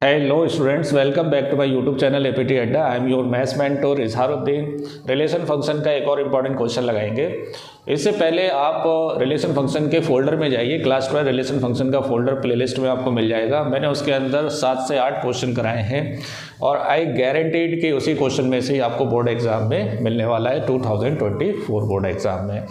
Hello students, welcome back to my YouTube channel APT Adda. I am your maths mentor Izharuddin. Relation function का एक और important question लगाएंगे। इससे पहले आप रिलेशन फंक्शन के फोल्डर में जाइए। क्लास 12 रिलेशन फंक्शन का फोल्डर प्लेलिस्ट में आपको मिल जाएगा। मैंने उसके अंदर 7 से 8 क्वेश्चन कराए हैं और आई गारंटीड कि उसी क्वेश्चन में से ही आपको बोर्ड एग्जाम में मिलने वाला है 2024 बोर्ड एग्जाम में।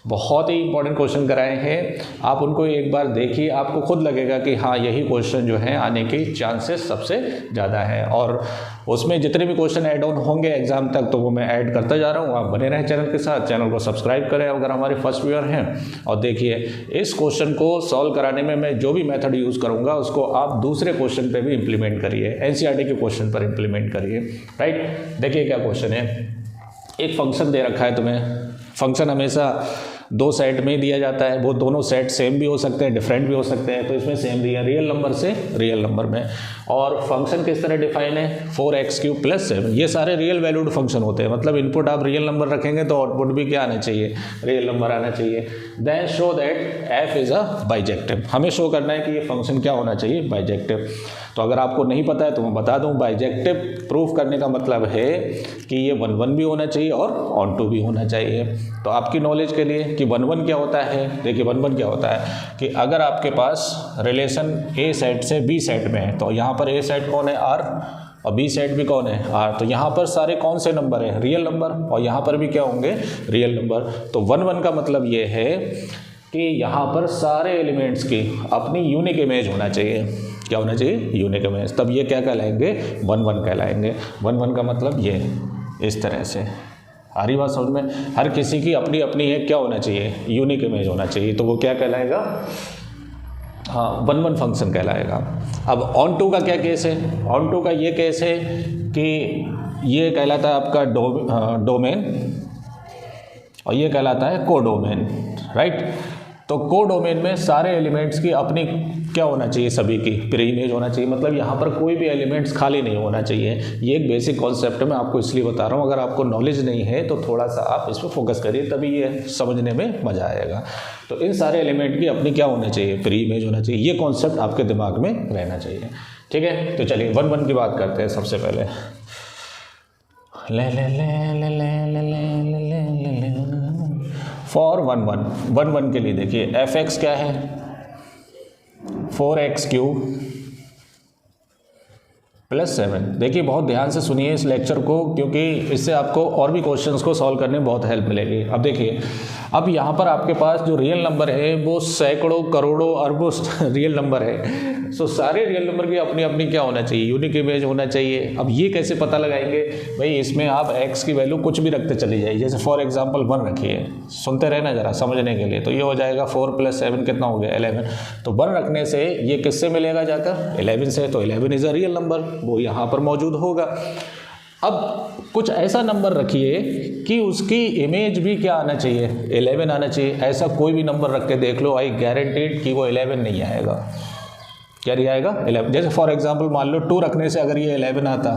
बहुत ही इंपॉर्टेंट क्वेश्चन कराए हैं, आप उनको एक बार देखिए, आपको खुद लगेगा कि हाँ यही क्वेश्चन जो है आने के चांसेस सबसे ज़्यादा है। और उसमें जितने भी क्वेश्चन ऐड ऑन होंगे एग्जाम तक तो वो मैं ऐड करता जा रहा हूँ। आप बने रहें चैनल के साथ, चैनल को सब्सक्राइब करें अगर हमारे फर्स्ट व्यूअर हैं। और देखिए, इस क्वेश्चन को सॉल्व कराने में मैं जो भी मेथड यूज़ करूँगा उसको आप दूसरे क्वेश्चन पे भी इंप्लीमेंट करिए, एनसीईआरटी के क्वेश्चन पर इंप्लीमेंट करिए। राइट, देखिए क्या क्वेश्चन है। एक फंक्शन दे रखा है तुम्हें। फंक्शन हमेशा दो सेट में ही दिया जाता है। वो दोनों सेट सेम भी हो सकते हैं, डिफरेंट भी हो सकते हैं। तो इसमें सेम दिया, रियल नंबर से रियल नंबर में। और फंक्शन किस तरह डिफाइन है, 4x³ + 7। ये सारे रियल वैल्यूड फंक्शन होते हैं, मतलब इनपुट आप रियल नंबर रखेंगे तो आउटपुट भी क्या आना चाहिए, रियल नंबर आना चाहिए। Then show that f is a bijective. हमें शो करना है कि ये फंक्शन क्या होना चाहिए, बाइजेक्टिव। तो अगर आपको नहीं पता है तो मैं बता दूं, बाइजेक्टिव प्रूफ करने का मतलब है कि ये 1 भी होना चाहिए और ऑन टू भी होना चाहिए। तो आपकी नॉलेज के लिए कि 1 क्या होता है, देखिए 1 क्या होता है कि अगर आपके पास रिलेशन ए सेट से बी सेट में है तो यहाँ पर ए सेट कौन है, आर, और बी सेट भी कौन है, आर। तो यहाँ पर सारे कौन से नंबर हैं, रियल नंबर, और यहाँ पर भी क्या होंगे, रियल नंबर। तो 1 का मतलब ये है कि यहाँ पर सारे एलिमेंट्स की अपनी यूनिक इमेज होना चाहिए। क्या होना चाहिए, यूनिक इमेज। तब ये क्या कहलाएंगे, 1 कहलाएंगे। 1 का मतलब ये इस तरह से। आ रही बात समझ में। हर किसी की अपनी अपनी एक क्या होना चाहिए, यूनिक इमेज होना चाहिए। तो वो क्या कहलाएगा, हाँ 1 फंक्शन कहलाएगा। अब ऑन टू का क्या केस है, ऑन टू का ये केस है कि ये कहलाता है आपका डोमेन और ये कहलाता है कोडोमेन। राइट, तो कोडोमेन में सारे एलिमेंट्स की अपनी क्या होना चाहिए, सभी की प्री इमेज होना चाहिए। मतलब यहाँ पर कोई भी एलिमेंट्स खाली नहीं होना चाहिए। ये एक बेसिक कॉन्सेप्ट है, मैं आपको इसलिए बता रहा हूँ। अगर आपको नॉलेज नहीं है तो थोड़ा सा आप इस पर फोकस करिए, तभी ये समझने में मज़ा आएगा। तो इन सारे एलिमेंट की अपनी क्या होना चाहिए, प्री इमेज होना चाहिए। ये कॉन्सेप्ट आपके दिमाग में रहना चाहिए। ठीक है, तो चलिए 1 की बात करते हैं। सबसे पहले फॉर 1 के लिए देखिए f(x) क्या है, 4x³ + 7। देखिए बहुत ध्यान से सुनिए इस लेक्चर को, क्योंकि इससे आपको और भी क्वेश्चंस को सॉल्व करने में बहुत हेल्प मिलेगी। अब देखिए, अब यहाँ पर आपके पास जो रियल नंबर है वो सैकड़ों करोड़ों अरबों रियल नंबर है। सो सारे रियल नंबर की अपनी अपनी क्या होना चाहिए, यूनिक इमेज होना चाहिए। अब ये कैसे पता लगाएंगे भाई, इसमें आप x की वैल्यू कुछ भी रखते चली जाइए। जैसे फॉर एग्जाम्पल 1 रखिए, सुनते रहना ज़रा समझने के लिए। तो ये हो जाएगा 4 + 7 कितना हो गया, 11। तो 1 रखने से ये किससे मिलेगा जाकर, 11 से। तो 11 इज़ अ रियल नंबर, वो यहाँ पर मौजूद होगा। अब कुछ ऐसा नंबर रखिए कि उसकी इमेज भी क्या आना चाहिए, 11 आना चाहिए। ऐसा कोई भी नंबर रख के देख लो, आई गारंटीड कि वो 11 नहीं आएगा। क्या नहीं आएगा, 11। जैसे फॉर एग्जांपल मान लो 2 रखने से अगर ये 11 आता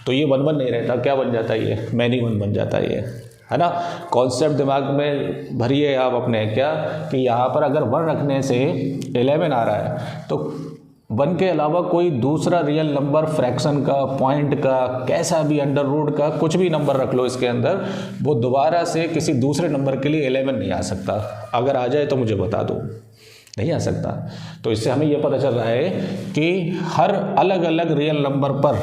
तो ये 1 नहीं रहता, क्या बन जाता है, ये मैनी 1 बन जाता है, ये है ना। कॉन्सेप्ट दिमाग में भरिए आप अपने, क्या कि यहाँ पर अगर 1 रखने से 11 आ रहा है तो 1 के अलावा कोई दूसरा रियल नंबर, फ्रैक्शन का, पॉइंट का, कैसा भी अंडर रूट का कुछ भी नंबर रख लो इसके अंदर, वो दोबारा से किसी दूसरे नंबर के लिए 11 नहीं आ सकता। अगर आ जाए तो मुझे बता दो, नहीं आ सकता। तो इससे हमें यह पता चल रहा है कि हर अलग अलग रियल नंबर पर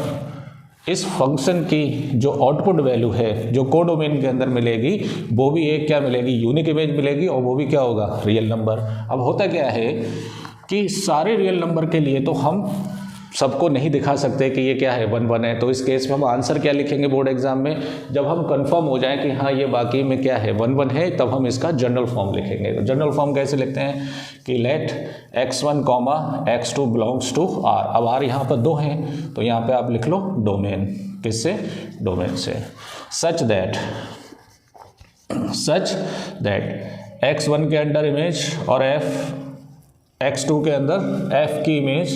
इस फंक्शन की जो आउटपुट वैल्यू है, जो कोडोमेन के अंदर मिलेगी, वो भी एक क्या मिलेगी, यूनिक इमेज मिलेगी, और वो भी क्या होगा, रियल नंबर। अब होता क्या है कि सारे रियल नंबर के लिए तो हम सबको नहीं दिखा सकते कि ये क्या है, 1 है। तो इस केस में हम आंसर क्या लिखेंगे बोर्ड एग्जाम में, जब हम कंफर्म हो जाएं कि हाँ ये बाकी में क्या है, 1 है, तब हम इसका जनरल फॉर्म लिखेंगे। तो जनरल फॉर्म कैसे लिखते हैं कि let x1, x2 belongs to r। अब r यहाँ पर 2 हैं तो यहाँ पे आप लिख लो डोमेन, किससे, डोमेन से। सच दैट x1 के अंडर इमेज और x2 के अंदर f की इमेज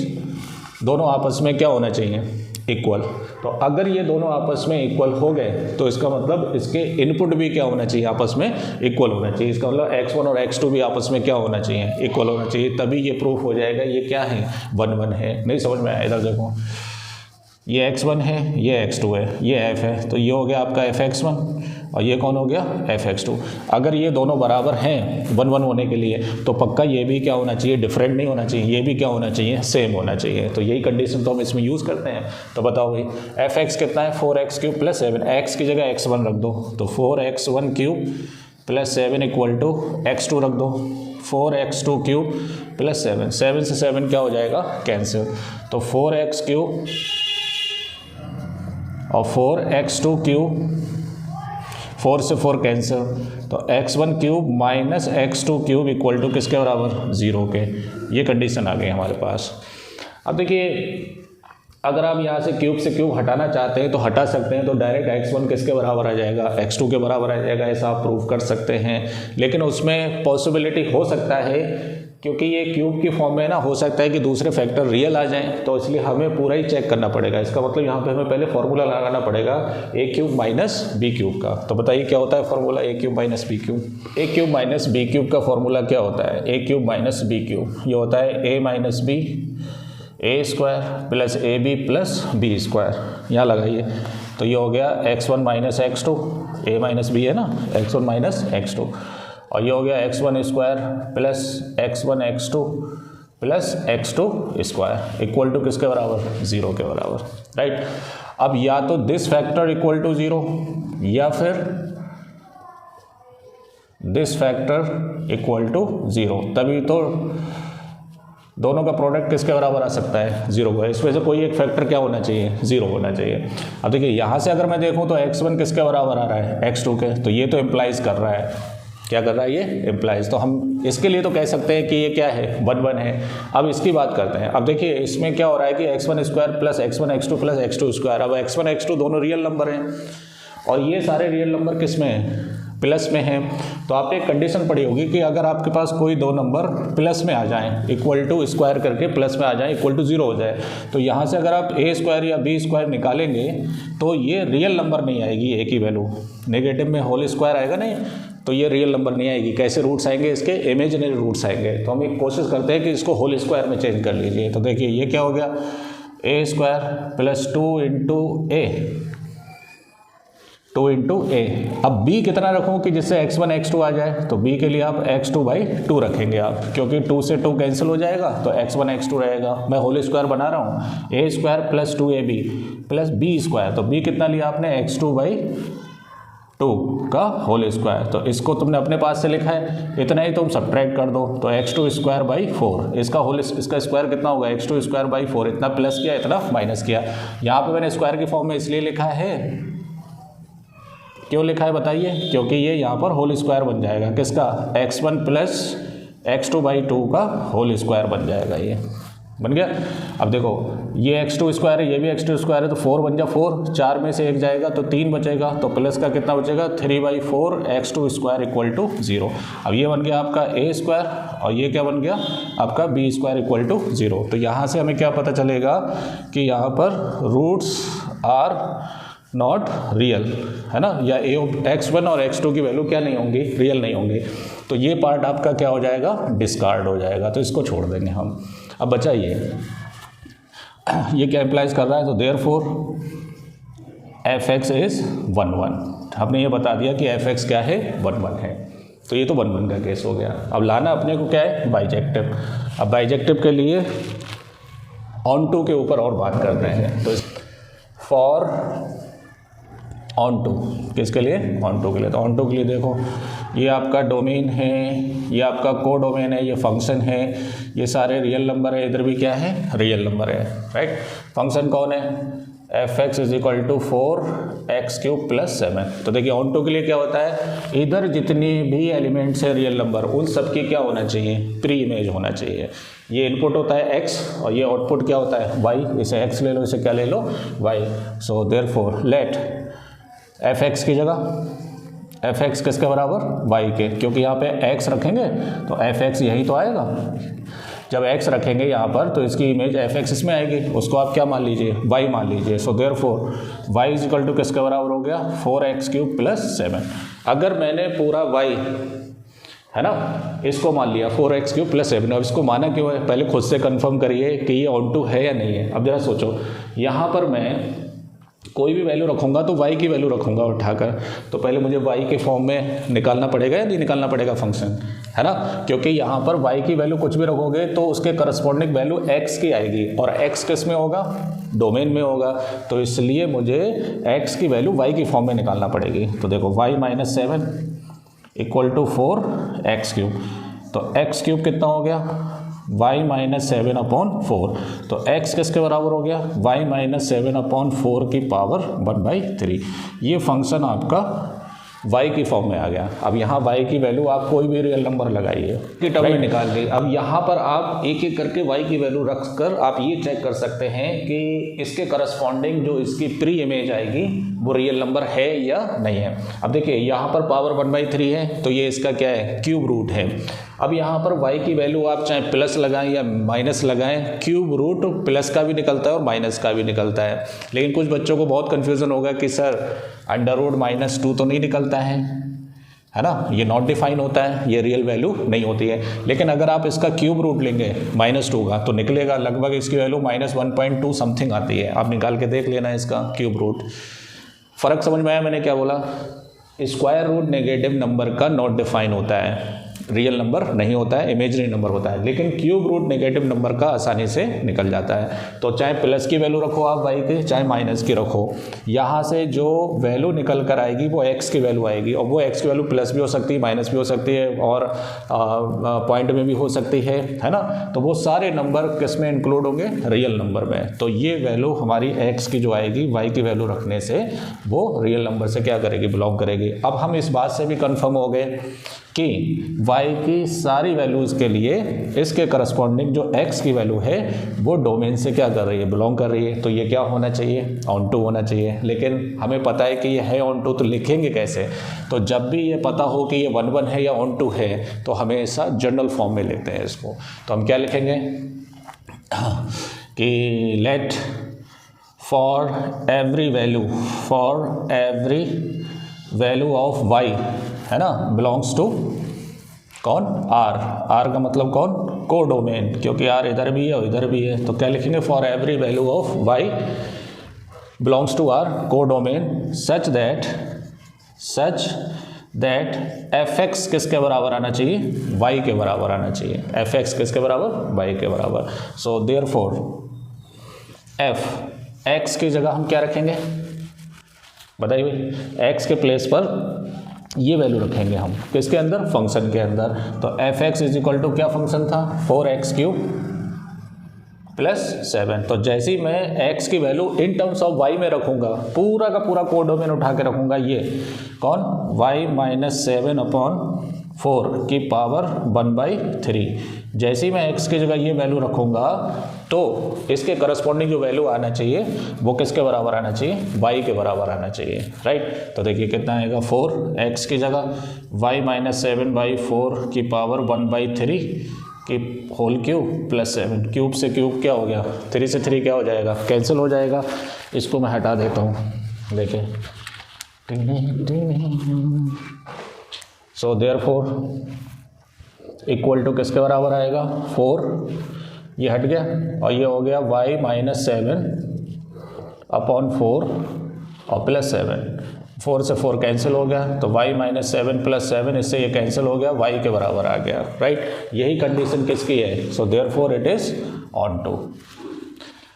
दोनों आपस में क्या होना चाहिए, इक्वल। तो अगर ये दोनों आपस में इक्वल हो गए तो इसका मतलब इसके इनपुट भी क्या होना चाहिए, आपस में इक्वल होना चाहिए। इसका मतलब x1 और x2 भी आपस में क्या होना चाहिए, इक्वल होना चाहिए, तभी ये प्रूफ हो जाएगा ये क्या है, 1 1 है। नहीं समझ में आया, इधर देखो, ये x1 है, ये x2 है, ये f है, तो ये हो गया आपका fx1 और ये कौन हो गया, fx2। अगर ये दोनों बराबर हैं 1 1 होने के लिए तो पक्का ये भी क्या होना चाहिए, डिफरेंट नहीं होना चाहिए, ये भी क्या होना चाहिए, सेम होना चाहिए। तो यही कंडीशन तो हम इसमें यूज़ करते हैं। तो बताओ भाई fx कितना है, 4x³ + 7, x की जगह x1 रख दो तो 4x1³ + 7 = x2 रख दो, 4x2³ + 7, 7 से 7 क्या हो जाएगा, कैंसिल। तो 4x³ और 4x2³, 4 से 4 कैंसिल, तो x1³ - x2³ = किसके बराबर, 0 के। ये कंडीशन आ गई हमारे पास। अब देखिए अगर आप यहाँ से क्यूब से क्यूब हटाना चाहते हैं तो हटा सकते हैं, तो डायरेक्ट x1 किसके बराबर आ जाएगा, x2 के बराबर आ जाएगा, ऐसा आप प्रूव कर सकते हैं। लेकिन उसमें पॉसिबिलिटी हो सकता है, क्योंकि ये क्यूब की फॉर्म में ना, हो सकता है कि दूसरे फैक्टर रियल आ जाएं, तो इसलिए हमें पूरा ही चेक करना पड़ेगा। इसका मतलब यहाँ पे हमें पहले फॉर्मूला लगाना पड़ेगा a³ - b³ का। तो बताइए क्या होता है formula a³ - b³। a³ - b³ का फॉर्मूला क्या होता है, a³ - b³, ये होता है a - b a² + ab + b²। यहाँ लगाइए, तो ये हो गया x1 - x2, a - b है ना, x1 - x2, और ये हो गया x1² + x1 x2 + x2² = किसके बराबर, 0 के बराबर, राइट। अब या तो दिस फैक्टर = 0 या फिर दिस फैक्टर = 0, तभी तो दोनों का प्रोडक्ट किसके बराबर आ सकता है, 0 का। इसमें से कोई एक फैक्टर क्या होना चाहिए, 0 होना चाहिए। अब देखिए यहाँ से अगर मैं देखूँ तो x1 किसके बराबर आ रहा है, x2 के, तो ये तो इम्प्लाइज कर रहा है, क्या कर रहा है, ये इम्प्लाइज। तो हम इसके लिए तो कह सकते हैं कि ये क्या है, 1 1 है। अब इसकी बात करते हैं। अब देखिए इसमें क्या हो रहा है कि x1² + x1 x2 + x2²। अब x1 x2 दोनों रियल नंबर हैं और ये सारे रियल नंबर किस में हैं, प्लस में है। तो आपने एक कंडीशन पढ़ी होगी कि अगर आपके पास कोई दो नंबर प्लस में आ जाएं, इक्वल टू स्क्वायर करके प्लस में आ जाएं, इक्वल टू 0 हो जाए, तो यहाँ से अगर आप a² या b² निकालेंगे तो ये रियल नंबर नहीं आएगी, a की वैल्यू नेगेटिव में होल स्क्वायर आएगा नहीं, तो ये रियल नंबर नहीं आएगी। कैसे रूट्स आएंगे इसके, इमेजिनरी रूट्स आएंगे। तो हम एक कोशिश करते हैं कि इसको होल स्क्वायर में चेंज कर लीजिए। तो देखिए ये क्या हो गया, a² + 2 × a, 2 × a। अब b कितना रखूँ कि जिससे x1 x2 आ जाए, तो b के लिए आप x2/2 रखेंगे आप, क्योंकि 2 से 2 कैंसिल हो जाएगा तो x1 x2 रहेगा। मैं होल स्क्वायर बना रहा हूँ, a² + 2ab + b², तो b कितना लिया आपने, x2/2 का होल स्क्वायर। तो इसको तुमने अपने पास से लिखा है, इतना ही तुम सब्ट्रैक्ट कर दो, तो x2²/4, इसका स्क्वायर कितना होगा, x2²/4, इतना प्लस किया इतना माइनस किया। यहाँ पे मैंने स्क्वायर की फॉर्म में इसलिए लिखा है, क्यों लिखा है बताइए, क्योंकि ये यहाँ पर होल स्क्वायर बन जाएगा, किसका, x1 + x2/2 का होल स्क्वायर बन जाएगा, ये बन गया। अब देखो ये x2² है, ये भी x2² है, तो 4 बन जा 4, 4 में से 1 जाएगा तो 3 बचेगा, तो प्लस का कितना बचेगा, 3/4 x2² = 0। अब ये बन गया आपका a² और ये क्या बन गया आपका b² = 0। तो यहाँ से हमें क्या पता चलेगा कि यहाँ पर रूट्स आर नॉट रियल, है ना, या x1 और x2 की वैल्यू क्या नहीं होंगी, रियल नहीं होंगी। तो ये पार्ट आपका क्या हो जाएगा, डिस्कार्ड हो जाएगा, तो इसको छोड़ देंगे हम। अब बचा ये क्या इम्प्लाइज कर रहा है, तो देयरफॉर fx इज 1 1। हमने ये बता दिया कि fx क्या है, 1 1 है। तो ये तो 1 1 का केस हो गया। अब लाना अपने को क्या है, बाइजेक्टिव। अब बाइजेक्टिव के लिए ऑन टू के ऊपर और बात करते हैं। तो फॉर ऑन टू, किसके लिए, ऑन टू के लिए। तो ऑन टू के लिए देखो ये आपका डोमेन है, ये आपका को डोमेन है, ये फंक्शन है, ये सारे रियल नंबर है, इधर भी क्या है, रियल नंबर है, राइट। फंक्शन कौन है, fx = 4x³ + 7। तो देखिए ऑन टू के लिए क्या होता है, इधर जितनी भी एलिमेंट्स है रियल नंबर, उन सब की क्या होना चाहिए, प्री इमेज होना चाहिए। ये इनपुट होता है x और ये आउटपुट क्या होता है y, इसे x ले लो, इसे क्या ले लो, y। So therefore let fx की जगह fx किसके बराबर, y के, क्योंकि यहाँ पे x रखेंगे तो fx यही तो आएगा, जब x रखेंगे यहाँ पर तो इसकी इमेज f(x) इसमें आएगी, उसको आप क्या मान लीजिए, y मान लीजिए। So therefore y is equal to किसके बराबर हो गया, 4x³ + 7। अगर मैंने पूरा y है ना इसको मान लिया 4x³ + 7, अब इसको माना क्यों है, पहले खुद से कंफर्म करिए कि ये ऑन टू है या नहीं है। अब जरा सोचो, यहाँ पर मैं कोई भी वैल्यू रखूँगा तो y की वैल्यू रखूँगा उठाकर, तो पहले मुझे y के फॉर्म में निकालना पड़ेगा या नहीं निकालना पड़ेगा फंक्शन, है ना, क्योंकि यहाँ पर y की वैल्यू कुछ भी रखोगे तो उसके करस्पॉन्डिंग वैल्यू x की आएगी, और x किस में होगा, डोमेन में होगा, तो इसलिए मुझे x की वैल्यू y की फॉर्म में निकालना पड़ेगी। तो देखो y - 7 = 4x³, तो x³ कितना हो गया, y - 7/4, तो x किसके बराबर हो गया, y - 7/4 की पावर 1/3। ये फंक्शन आपका y की फॉर्म में आ गया। अब यहाँ y की वैल्यू आप कोई भी रियल नंबर लगाइए कि टर्म में निकाल ली। अब यहाँ पर आप एक एक करके y की वैल्यू रख कर आप ये चेक कर सकते हैं कि इसके करस्पॉन्डिंग जो इसकी प्री इमेज आएगी वो रियल नंबर है या नहीं है। अब देखिए यहाँ पर पावर 1/3 है, तो ये इसका क्या है, क्यूब रूट है। अब यहाँ पर y की वैल्यू आप चाहे प्लस लगाएं या माइनस लगाएं, क्यूब रूट प्लस का भी निकलता है और माइनस का भी निकलता है। लेकिन कुछ बच्चों को बहुत कन्फ्यूज़न होगा कि सर √-2 तो नहीं निकलता है ना, ये नॉट डिफाइन होता है, ये रियल वैल्यू नहीं होती है। लेकिन अगर आप इसका क्यूब रूट लेंगे -2 का तो निकलेगा लगभग इसकी वैल्यू -1.2 समथिंग आती है। आप निकाल के देख लेना इसका क्यूब रूट। फ़र्क समझ में आया मैंने क्या बोला, स्क्वायर रूट नेगेटिव नंबर का नॉट डिफाइन होता है, रियल नंबर नहीं होता है, इमेजरी नंबर होता है, लेकिन क्यूब रूट नेगेटिव नंबर का आसानी से निकल जाता है। तो चाहे प्लस की वैल्यू रखो आप y की, चाहे माइनस की रखो, यहाँ से जो वैल्यू निकल कर आएगी वो x की वैल्यू आएगी, और वो x की वैल्यू प्लस भी हो सकती है, माइनस भी हो सकती है, और पॉइंट में भी हो सकती है ना। तो वो सारे नंबर किस में इंक्लूड होंगे, रियल नंबर में। तो ये वैल्यू हमारी x की जो आएगी y की वैल्यू रखने से वो रियल नंबर से क्या करेगी, बिलोंग करेगी। अब हम इस बात से भी कन्फर्म हो गए कि y की सारी वैल्यूज़ के लिए इसके करस्पॉन्डिंग जो x की वैल्यू है वो डोमेन से क्या कर रही है, बिलोंग कर रही है। तो ये क्या होना चाहिए, ऑन टू होना चाहिए। लेकिन हमें पता है कि ये है ऑन टू, तो लिखेंगे कैसे, तो जब भी ये पता हो कि ये 1 है या ऑन टू है तो हमेशा जनरल फॉर्म में लिखते हैं इसको। तो हम क्या लिखेंगे कि let for every value of y, है ना, बिलोंग्स टू कौन, r का मतलब कौन, को डोमेन, क्योंकि r इधर भी है और इधर भी है। तो क्या लिखेंगे, for every value of y belongs to r को डोमेन सच दैट f(x) किसके बराबर आना चाहिए, y के बराबर आना चाहिए। f(x) किसके बराबर, y के बराबर। सो देयरफॉर f(x) की जगह हम क्या रखेंगे, बताइए, x के प्लेस पर ये वैल्यू रखेंगे हम, किसके अंदर, फंक्शन के अंदर। तो f(x) = क्या फंक्शन था, 4x³ + 7। तो जैसे ही मैं x की value in terms of y में रखूँगा, पूरा का पूरा कोडोमेन उठा के रखूँगा, ये कौन, y - 7/4 की पावर 1/3। जैसे ही मैं x की जगह ये वैल्यू रखूँगा तो इसके करस्पॉन्डिंग जो वैल्यू आना चाहिए वो किसके बराबर आना चाहिए, y के बराबर आना चाहिए, राइट। तो देखिए कितना आएगा, 4x की जगह y - 7/4 की पावर 1/3 की होल क्यूब + 7। क्यूब से क्यूब क्या हो गया, 3 से 3 क्या हो जाएगा, कैंसिल हो जाएगा। इसको मैं हटा देता हूँ, देखिए। सो देयरफॉर इक्वल टू किसके बराबर आएगा, 4, ये हट गया, और ये हो गया y - 7/4 और +7। 4 से 4 कैंसिल हो गया, तो y - 7 + 7, इससे ये कैंसिल हो गया, y के बराबर आ गया, राइट। यही कंडीशन किसकी है, so therefore it is onto.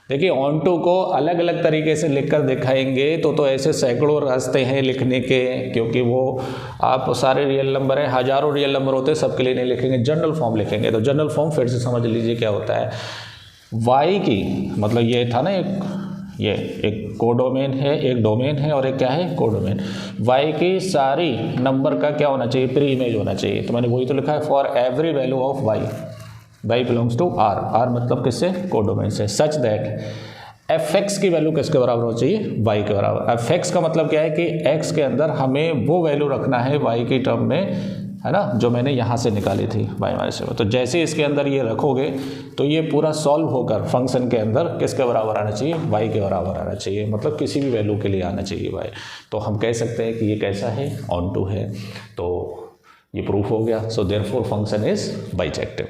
देखिए ऑन टू को अलग अलग तरीके से लिखकर दिखाएंगे तो ऐसे सैकड़ों रास्ते हैं लिखने के, क्योंकि वो आप सारे रियल नंबर हैं, हज़ारों रियल नंबर होते हैं, सबके लिए नहीं लिखेंगे, जनरल फॉर्म लिखेंगे। तो जनरल फॉर्म फिर से समझ लीजिए क्या होता है, y की मतलब ये था ना, एक कोडोमेन है, एक डोमेन है, और एक क्या है, कोडोमेन। y की सारी नंबर का क्या होना चाहिए, प्री इमेज होना चाहिए। तो मैंने वही तो लिखा है, for every value of y belongs to r मतलब किससे, कोडोमेन से, सच दैट f(x) की वैल्यू किसके बराबर होनी चाहिए, y के बराबर। f(x) का मतलब क्या है कि x के अंदर हमें वो वैल्यू रखना है y की टर्म में, है ना, जो मैंने यहाँ से निकाली थी y-7। तो जैसे इसके अंदर ये रखोगे तो ये पूरा सॉल्व होकर फंक्शन के अंदर किसके बराबर आना चाहिए, y के बराबर आना चाहिए, मतलब किसी भी वैल्यू के लिए आना चाहिए y। तो हम कह सकते हैं कि ये कैसा है, ऑन टू है। तो ये प्रूफ हो गया। So therefore function is bijective.